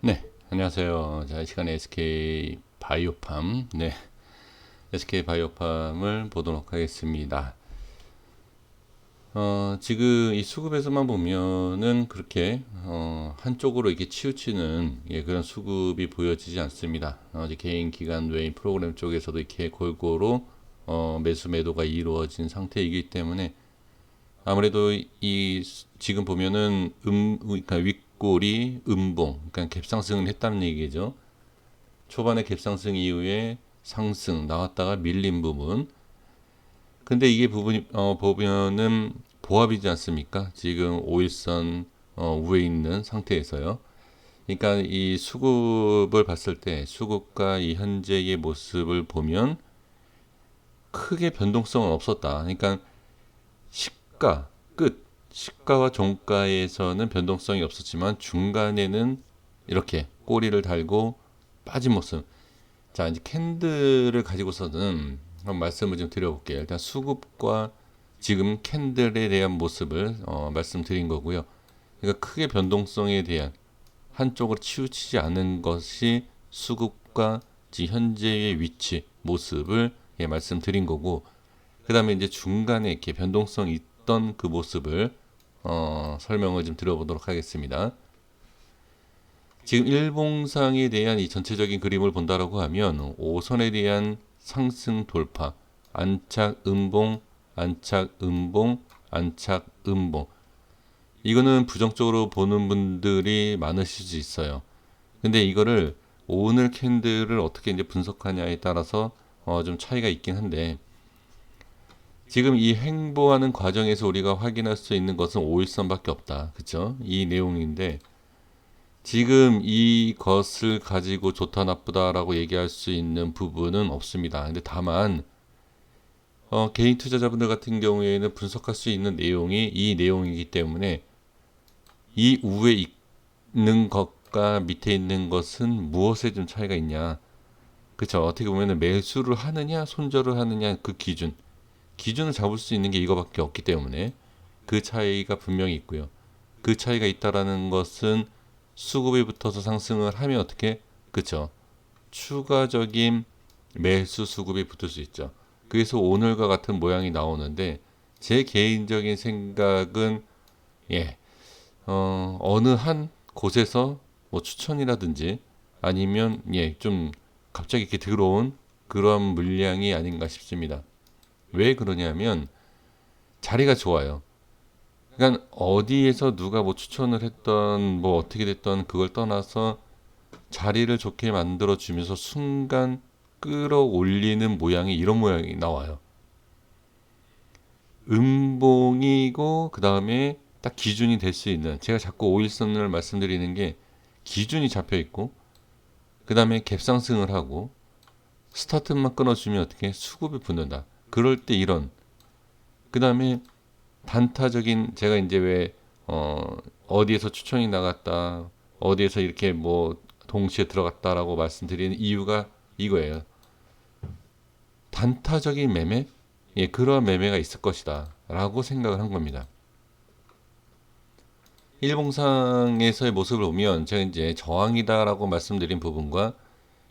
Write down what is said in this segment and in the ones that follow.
네, 안녕하세요. 자, 이 시간에 SK 바이오팜, SK 바이오팜을 보도록 하겠습니다. 지금 이 수급에서만 보면은 그렇게 한쪽으로 이렇게 치우치는 그런 수급이 보여지지 않습니다. 이제 개인 기관 외인 프로그램 쪽에서도 이렇게 골고루 매수 매도가 이루어진 상태이기 때문에 아무래도 지금 보면은 그러니까 윗골이 음봉, 그러니까 갭상승을 했다는 얘기죠. 초반에 갭상승 이후에 상승 나왔다가 밀린 부분. 근데 이게 부분이 보면은 보합이지 않습니까? 지금 5일선 위에 있는 상태에서요. 그러니까 이 수급을 봤을 때 수급과 이 현재의 모습을 보면 크게 변동성은 없었다. 그러니까 시가 끝 시가와 종가에서는 변동성이 없었지만 중간에는 이렇게 꼬리를 달고 빠진 모습. 자, 이제 캔들을 가지고서는 한번 말씀을 좀 드려볼게요. 일단 수급과 지금 캔들에 대한 모습을 말씀드린 거고요. 그러니까 크게 변동성에 대한 한쪽으로 치우치지 않은 것이 수급과 현재의 위치, 모습을 말씀드린 거고, 그 다음에 이제 중간에 이렇게 변동성이 있던 그 모습을 설명을 좀 드려보도록 하겠습니다. 지금 일봉상에 대한 이 전체적인 그림을 본다라고 하면 5선에 대한 상승 돌파, 안착 음봉, 안착 음봉, 안착 음봉. 이거는 부정적으로 보는 분들이 많으실 수 있어요. 근데 이거를 오늘 캔들을 어떻게 이제 분석하냐에 따라서 좀 차이가 있긴 한데, 지금 이 행보하는 과정에서 우리가 확인할 수 있는 것은 5일선밖에 없다. 그쵸? 이 내용인데, 지금 이것을 가지고 좋다 나쁘다라고 얘기할 수 있는 부분은 없습니다. 근데 다만 개인 투자자분들 같은 경우에는 분석할 수 있는 내용이 이 내용이기 때문에 이 위에 있는 것과 밑에 있는 것은 무엇에 좀 차이가 있냐. 그쵸? 어떻게 보면 매수를 하느냐 손절을 하느냐 그 기준을 잡을 수 있는 게 이거밖에 없기 때문에 그 차이가 분명히 있고요. 그 차이가 있다라는 것은 수급이 붙어서 상승을 하면 어떻게, 그쵸? 추가적인 매수 수급이 붙을 수 있죠. 그래서 오늘과 같은 모양이 나오는데 제 개인적인 생각은 예, 어느 한 곳에서 뭐 추천이라든지 아니면 좀 갑자기 이렇게 들어온 그런 물량이 아닌가 싶습니다. 왜 그러냐면 자리가 좋아요. 그러니까 어디에서 누가 뭐 추천을 했던 뭐 어떻게 됐던 그걸 떠나서 자리를 좋게 만들어 주면서 순간 끌어올리는 모양이 이런 모양이 나와요. 음봉이고 그 다음에 딱 기준이 될 수 있는, 제가 자꾸 5일선을 말씀드리는 게 기준이 잡혀 있고 그 다음에 갭상승을 하고 스타트만 끊어주면 어떻게 수급이 붙는다. 그럴 때 이런, 그 다음에 단타적인, 제가 이제 왜 어디에서 추천이 나갔다, 어디에서 이렇게 뭐 동시에 들어갔다라고 말씀드리는 이유가 이거예요. 단타적인 매매, 그러한 매매가 있을 것이다라고 생각을 한 겁니다. 일봉상에서의 모습을 보면 제가 이제 저항이다라고 말씀드린 부분과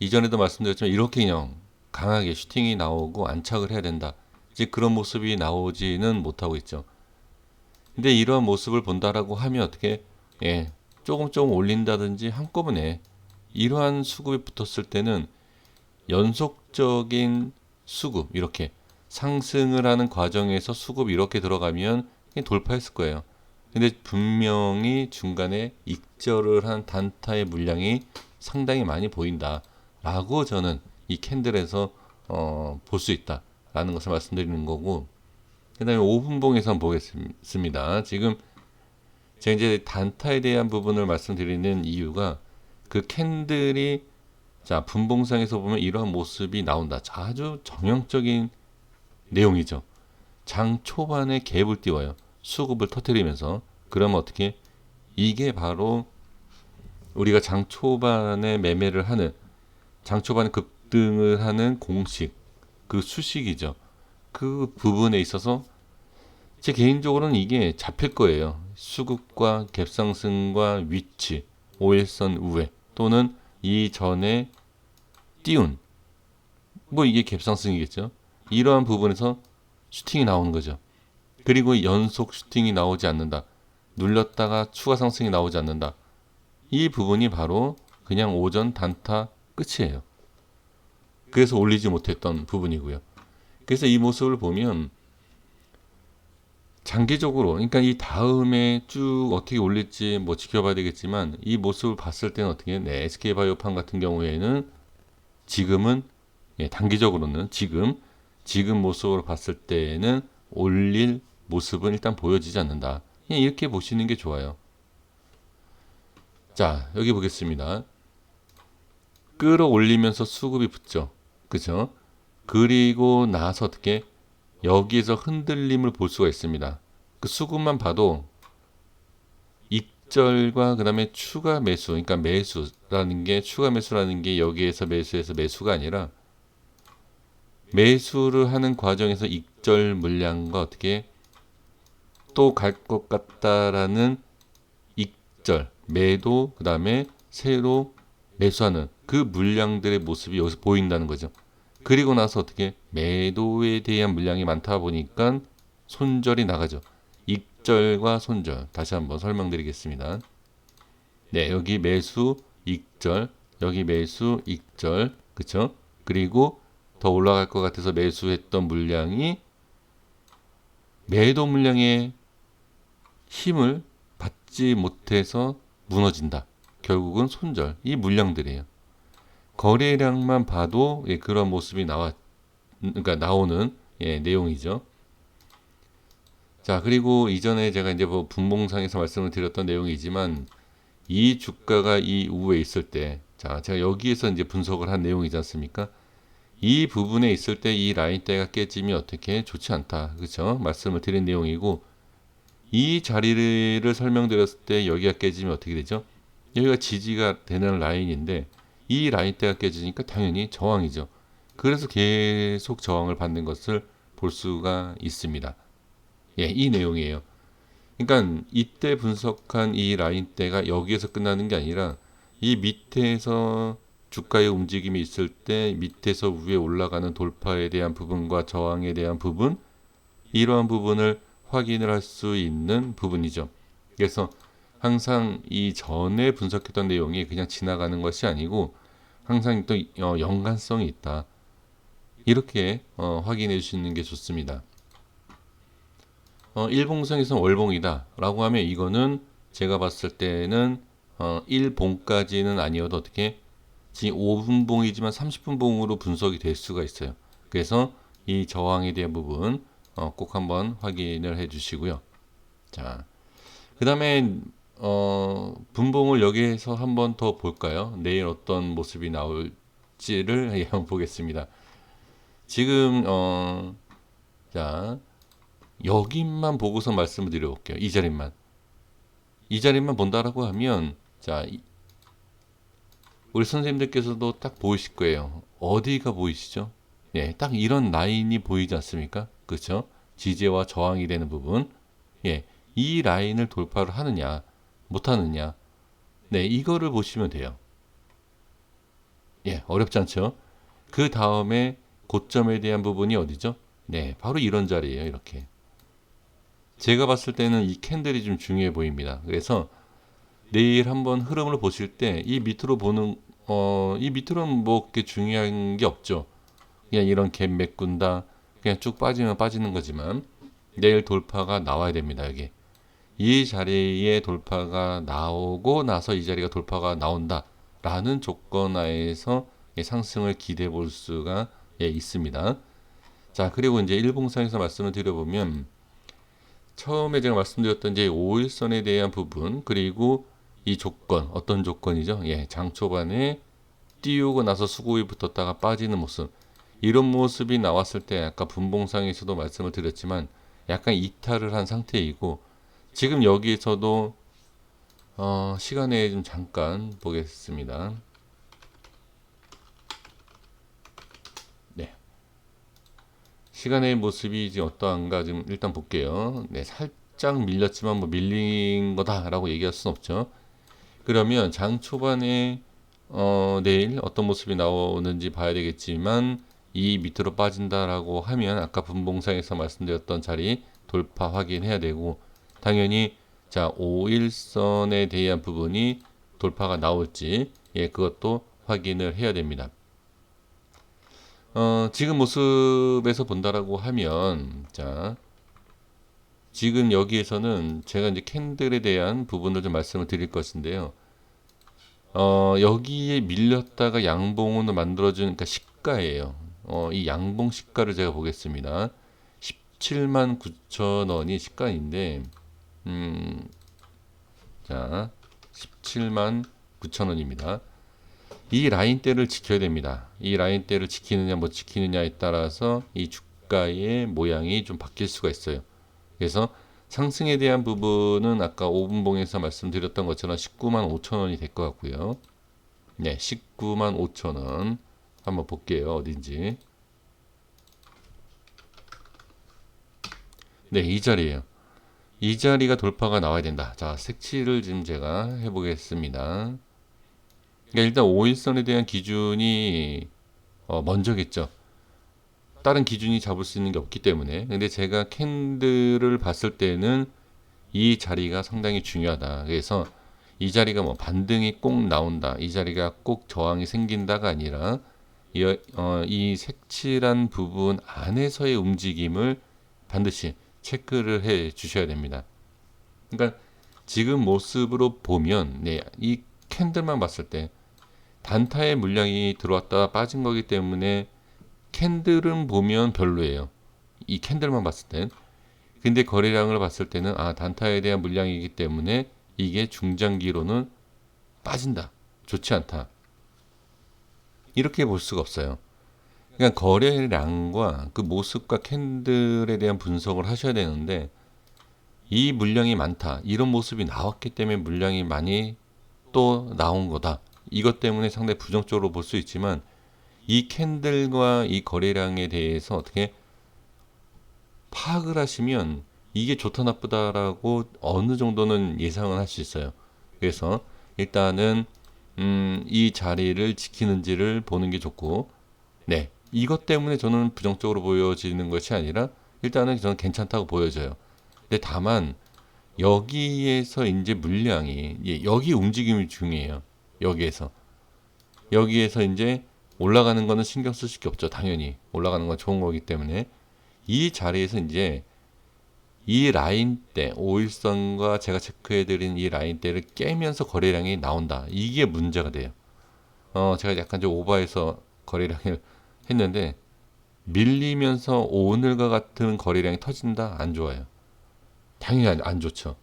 이전에도 말씀드렸지만 이렇게 그냥 강하게 슈팅이 나오고 안착을 해야 된다. 이제 그런 모습이 나오지는 못하고 있죠. 근데 이러한 모습을 본다라고 하면 어떻게, 조금 조금 올린다든지 한꺼번에 이러한 수급이 붙었을 때는 연속적인 수급, 이렇게 상승을 하는 과정에서 수급이 이렇게 들어가면 돌파했을 거예요. 근데 분명히 중간에 익절을 한 단타의 물량이 상당히 많이 보인다라고 저는 이 캔들에서 볼 수 있다라는 것을 말씀드리는 거고, 그 다음에 5분봉에서 한번 보겠습니다. 지금 제가 이제 단타에 대한 부분을 말씀드리는 이유가 그 캔들이, 자, 분봉상에서 보면 이러한 모습이 나온다. 자, 아주 정형적인 내용이죠. 장 초반에 갭을 띄워요. 수급을 터뜨리면서. 그러면 어떻게? 이게 바로 우리가 장 초반에 매매를 하는, 장 초반에 급등을 하는 공식, 그 수식이죠. 그 부분에 있어서 제 개인적으로는 이게 잡힐 거예요. 수급과 갭상승과 위치, 5일선 우회 또는 이전에 띄운 뭐 이게 갭상승이겠죠. 이러한 부분에서 슈팅이 나오는 거죠. 그리고 연속 슈팅이 나오지 않는다. 눌렸다가 추가 상승이 나오지 않는다. 이 부분이 바로 그냥 오전 단타 끝이에요. 그래서 올리지 못했던 부분이고요. 그래서 이 모습을 보면 장기적으로, 그러니까 이 다음에 쭉 어떻게 올릴지 뭐 지켜봐야 되겠지만, 이 모습을 봤을 때는 어떻게, 네, SK바이오팜 같은 경우에는 지금은, 예, 단기적으로는 지금 모습으로 봤을 때에는 올릴 모습은 일단 보여지지 않는다. 그냥 이렇게 보시는 게 좋아요. 자, 여기 보겠습니다. 끌어올리면서 수급이 붙죠. 그죠? 그리고 나서 어떻게 여기에서 흔들림을 볼 수가 있습니다. 그 수급만 봐도 입절과 그 다음에 추가 매수, 그러니까 매수라는 게, 추가 매수라는 게 여기에서 매수해서 매수가 아니라 매수를 하는 과정에서 입절 물량과 어떻게 또 갈 것 같다라는 입절, 매도, 그 다음에 새로 매수하는 그 물량들의 모습이 여기서 보인다는 거죠. 그리고 나서 어떻게 매도에 대한 물량이 많다 보니까 손절이 나가죠. 익절과 손절 다시 한번 설명드리겠습니다. 네, 여기 매수 익절, 여기 매수 익절, 그쵸? 그리고 더 올라갈 것 같아서 매수했던 물량이 매도 물량의 힘을 받지 못해서 무너진다. 결국은 손절, 이 물량들이에요. 거래량만 봐도, 예, 그런 모습이 그러니까 나오는, 예, 내용이죠. 자, 그리고 이전에 제가 이제 뭐 분봉상에서 말씀을 드렸던 내용이지만, 이 주가가 이 우에 있을 때, 자, 제가 여기에서 이제 분석을 한 내용이지 않습니까? 이 부분에 있을 때 이 라인대가 깨지면 어떻게 좋지 않다. 그렇죠? 말씀을 드린 내용이고, 이 자리를 설명드렸을 때 여기가 깨지면 어떻게 되죠? 여기가 지지가 되는 라인인데, 이 라인대가 깨지니까 당연히 저항이죠. 그래서 계속 저항을 받는 것을 볼 수가 있습니다. 예, 이 내용이에요. 그러니까 이때 분석한 이 라인대가 여기에서 끝나는 게 아니라 이 밑에서 주가의 움직임이 있을 때 밑에서 위에 올라가는 돌파에 대한 부분과 저항에 대한 부분, 이러한 부분을 확인을 할 수 있는 부분이죠. 그래서 항상 이 전에 분석했던 내용이 그냥 지나가는 것이 아니고 항상 또 연관성이 있다. 이렇게 확인해 주시는 게 좋습니다. 일봉상에서는 월봉이다 라고 하면 이거는 제가 봤을 때는 일봉까지는 아니어도 어떻게 지금 5분봉이지만 30분봉으로 분석이 될 수가 있어요. 그래서 이 저항에 대한 부분 꼭 한번 확인을 해 주시고요. 자, 그 다음에 분봉을 여기에서 한번 더 볼까요? 내일 어떤 모습이 나올지를 한번 보겠습니다. 지금 자, 여기만 보고서 말씀을 드려볼게요. 이 자리만 본다라고 하면, 자, 우리 선생님들께서도 딱 보이실 거예요. 어디가 보이시죠? 예, 딱 이런 라인이 보이지 않습니까? 그렇죠? 지지와 저항이 되는 부분. 예, 이 라인을 돌파를 하느냐, 못하느냐. 네, 이거를 보시면 돼요. 예, 어렵지 않죠? 그 다음에 고점에 대한 부분이 어디죠? 네, 바로 이런 자리예요. 이렇게. 제가 봤을 때는 이 캔들이 좀 중요해 보입니다. 그래서 내일 한번 흐름을 보실 때 이 밑으로 보는 이 밑으로는 뭐 그렇게 중요한 게 없죠. 그냥 이런 갭 메꾼다. 그냥 쭉 빠지면 빠지는 거지만 내일 돌파가 나와야 됩니다. 여기. 이 자리에 돌파가 나오고 나서 이 자리가 돌파가 나온다. 라는 조건 하에서 상승을 기대해 볼 수가 있습니다. 자, 그리고 이제 일봉상에서 말씀을 드려보면 처음에 제가 말씀드렸던 이제 5일선에 대한 부분, 그리고 이 조건, 어떤 조건이죠? 예, 장 초반에 띄우고 나서 수급이 붙었다가 빠지는 모습. 이런 모습이 나왔을 때 아까 분봉상에서도 말씀을 드렸지만 약간 이탈을 한 상태이고, 지금 여기에서도 시간에 좀 잠깐 보겠습니다. 네. 시간의 모습이 이제 어떠한가 좀 일단 볼게요. 네, 살짝 밀렸지만 뭐 밀린 거다라고 얘기할 수는 없죠. 그러면 장 초반에 내일 어떤 모습이 나오는지 봐야 되겠지만 이 밑으로 빠진다라고 하면 아까 분봉상에서 말씀드렸던 자리 돌파 확인해야 되고 당연히 자 5일선에 대한 부분이 돌파가 나올지 그것도 확인을 해야 됩니다. 지금 모습에서 본다라고 하면 자 지금 여기에서는 제가 이제 캔들에 대한 부분을 좀 말씀을 드릴 것인데요. 여기에 밀렸다가 양봉으로 만들어준 그러니까 시가예요. 이 양봉 시가를 제가 보겠습니다. 17만 9천 원이 시가인데, 자, 17만 9천 원입니다. 이 라인대를 지켜야 됩니다. 이 라인대를 지키느냐 못 지키느냐에 따라서 이 주가의 모양이 좀 바뀔 수가 있어요. 그래서 상승에 대한 부분은 아까 5분봉에서 말씀드렸던 것처럼 19만 5천 원이 될 것 같고요. 네, 19만 5천 원 한번 볼게요. 어딘지. 네, 이 자리예요. 이 자리가 돌파가 나와야 된다. 자, 색칠을 지금 제가 해보겠습니다. 그러니까 일단 5일선에 대한 기준이 먼저겠죠. 다른 기준이 잡을 수 있는 게 없기 때문에. 근데 제가 캔들을 봤을 때는 이 자리가 상당히 중요하다. 그래서 이 자리가 뭐 반등이 꼭 나온다. 이 자리가 꼭 저항이 생긴다가 아니라 이 색칠한 부분 안에서의 움직임을 반드시 체크를 해 주셔야 됩니다. 그러니까 지금 모습으로 보면 이 캔들만 봤을 때 단타의 물량이 들어왔다 빠진 거기 때문에 캔들은 보면 별로예요. 이 캔들만 봤을 땐. 근데 거래량을 봤을 때는 단타에 대한 물량이기 때문에 이게 중장기로는 빠진다. 좋지 않다. 이렇게 볼 수가 없어요. 그러니까 거래량과 그 모습과 캔들에 대한 분석을 하셔야 되는데 이 물량이 많다. 이런 모습이 나왔기 때문에 물량이 많이 또 나온 거다. 이것 때문에 상당히 부정적으로 볼 수 있지만 이 캔들과 이 거래량에 대해서 어떻게 파악을 하시면 이게 좋다 나쁘다라고 어느 정도는 예상을 할 수 있어요. 그래서 일단은 이 자리를 지키는지를 보는 게 좋고 네 이것 때문에 저는 부정적으로 보여지는 것이 아니라 일단은 저는 괜찮다고 보여져요. 근데 다만 여기에서 이제 물량이 여기 움직임이 중요해요. 여기에서 이제 올라가는 거는 신경 쓸 수밖에 없죠. 당연히 올라가는 건 좋은 거기 때문에 이 자리에서 이제 이 라인대 5일선과 제가 체크해드린 이 라인대를 깨면서 거래량이 나온다. 이게 문제가 돼요. 제가 약간 좀 오버해서 거래량을 했는데 밀리면서 오늘과 같은 거래량이 터진다? 안 좋아요. 당연히 안 좋죠.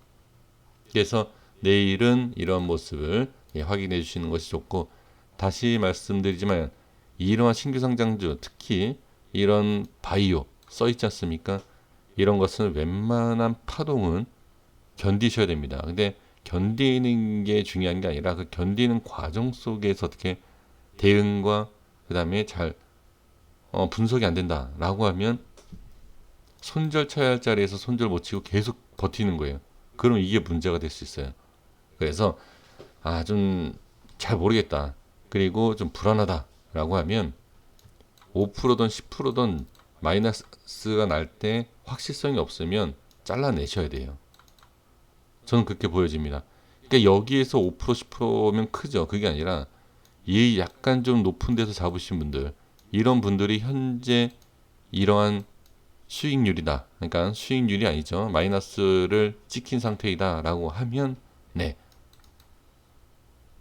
그래서 내일은 이런 모습을 확인해 주시는 것이 좋고 다시 말씀드리지만 이러한 신규 상장주 특히 이런 바이오 써 있지 않습니까? 이런 것은 웬만한 파동은 견디셔야 됩니다. 근데 견디는 게 중요한 게 아니라 그 견디는 과정 속에서 어떻게 대응과 그 다음에 잘 분석이 안 된다라고 하면 손절 쳐야 할 자리에서 손절 못 치고 계속 버티는 거예요. 그럼 이게 문제가 될 수 있어요. 그래서 좀 잘 모르겠다. 그리고 좀 불안하다라고 하면 5%든 10%든 마이너스가 날 때 확실성이 없으면 잘라내셔야 돼요. 저는 그렇게 보여집니다. 그러니까 여기에서 5% 10%면 크죠. 그게 아니라 이 약간 좀 높은 데서 잡으신 분들 이런 분들이 현재 이러한 수익률이다. 그러니까 수익률이 아니죠. 마이너스를 찍힌 상태이다 라고 하면 네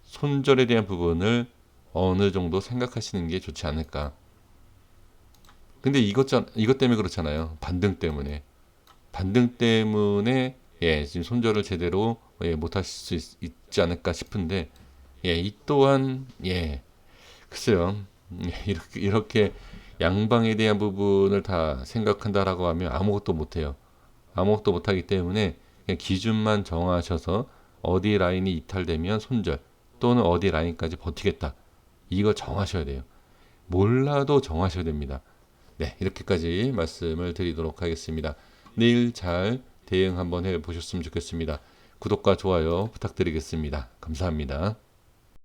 손절에 대한 부분을 어느 정도 생각하시는 게 좋지 않을까. 근데 이것 때문에 그렇잖아요. 반등 때문에 지금 손절을 제대로 못 하실 수 있지 않을까 싶은데 이 또한 글쎄요. 이렇게 양방에 대한 부분을 다 생각한다라고 하면 아무것도 못해요. 아무것도 못하기 때문에 그냥 기준만 정하셔서 어디 라인이 이탈되면 손절 또는 어디 라인까지 버티겠다. 이거 정하셔야 돼요. 몰라도 정하셔야 됩니다. 네, 이렇게까지 말씀을 드리도록 하겠습니다. 내일 잘 대응 한번 해 보셨으면 좋겠습니다. 구독과 좋아요 부탁드리겠습니다. 감사합니다.